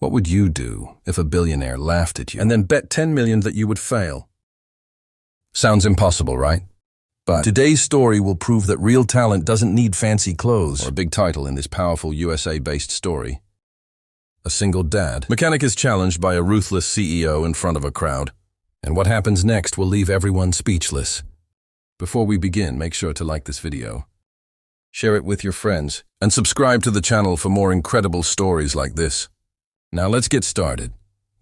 What would you do if a billionaire laughed at you and then bet 10 million that you would fail? Sounds impossible, right? But today's story will prove that real talent doesn't need fancy clothes or a big title in this powerful USA-based story. A single dad mechanic is challenged by a ruthless CEO in front of a crowd. And what happens next will leave everyone speechless. Before we begin, make sure to like this video, share it with your friends, and subscribe to the channel for more incredible stories like this. Now let's get started.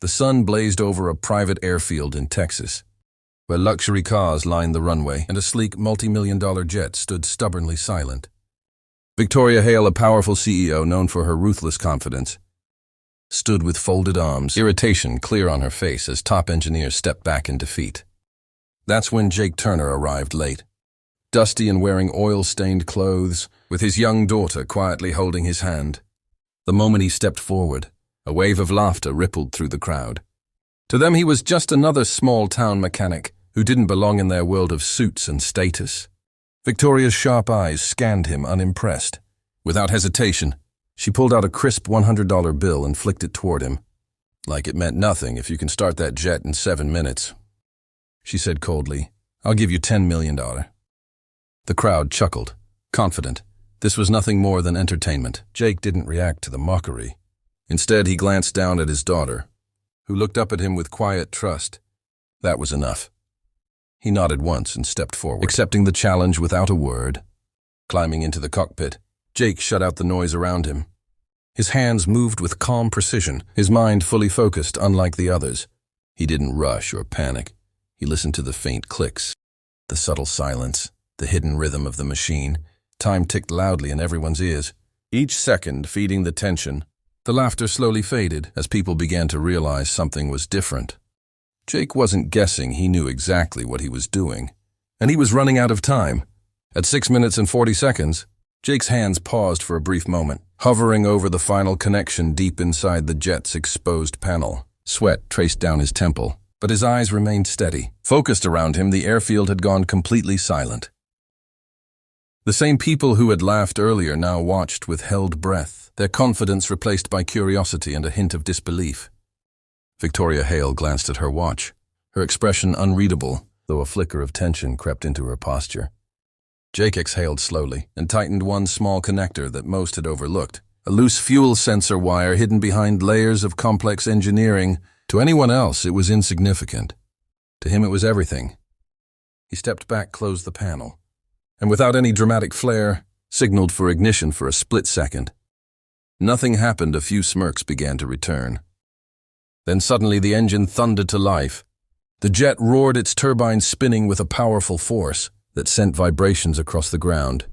The sun blazed over a private airfield in Texas, where luxury cars lined the runway and a sleek multi-million-dollar jet stood stubbornly silent. Victoria Hale, a powerful CEO known for her ruthless confidence, stood with folded arms, irritation clear on her face as top engineers stepped back in defeat. That's when Jake Turner arrived late, dusty and wearing oil-stained clothes, with his young daughter quietly holding his hand. The moment he stepped forward, a wave of laughter rippled through the crowd. To them, he was just another small-town mechanic who didn't belong in their world of suits and status. Victoria's sharp eyes scanned him unimpressed. Without hesitation, she pulled out a crisp $100 bill and flicked it toward him. Like it meant nothing if you can start that jet in 7 minutes. She said coldly, "I'll give you $10 million. The crowd chuckled, confident. This was nothing more than entertainment. Jake didn't react to the mockery. Instead, he glanced down at his daughter, who looked up at him with quiet trust. That was enough. He nodded once and stepped forward, accepting the challenge without a word. Climbing into the cockpit, Jake shut out the noise around him. His hands moved with calm precision, his mind fully focused, unlike the others. He didn't rush or panic. He listened to the faint clicks, the subtle silence, the hidden rhythm of the machine. Time ticked loudly in everyone's ears, each second feeding the tension. The laughter slowly faded as people began to realize something was different. Jake wasn't guessing, he knew exactly what he was doing. And he was running out of time. At 6 minutes and 40 seconds, Jake's hands paused for a brief moment, hovering over the final connection deep inside the jet's exposed panel. Sweat traced down his temple, but his eyes remained steady. Focused around him, the airfield had gone completely silent. The same people who had laughed earlier now watched with held breath, their confidence replaced by curiosity and a hint of disbelief. Victoria Hale glanced at her watch, her expression unreadable, though a flicker of tension crept into her posture. Jake exhaled slowly and tightened one small connector that most had overlooked, a loose fuel sensor wire hidden behind layers of complex engineering. To anyone else, it was insignificant. To him, it was everything. He stepped back, closed the panel, and without any dramatic flair, signaled for ignition for a split second. Nothing happened. A few smirks began to return. Then suddenly the engine thundered to life. The jet roared, its turbines spinning with a powerful force that sent vibrations across the ground.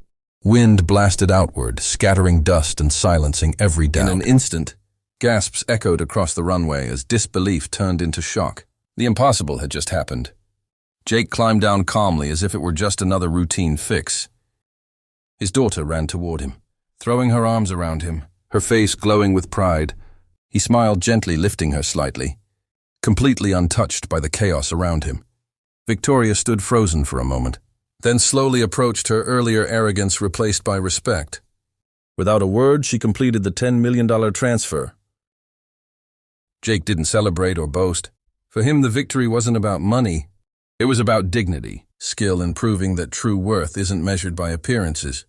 Wind blasted outward, scattering dust and silencing every doubt. In an instant, gasps echoed across the runway as disbelief turned into shock. The impossible had just happened. Jake climbed down calmly as if it were just another routine fix. His daughter ran toward him, throwing her arms around him, her face glowing with pride. He smiled gently, lifting her slightly, completely untouched by the chaos around him. Victoria stood frozen for a moment, then slowly approached, her earlier arrogance replaced by respect. Without a word, she completed the $10 million transfer. Jake didn't celebrate or boast. For him, the victory wasn't about money. It was about dignity, skill in proving that true worth isn't measured by appearances.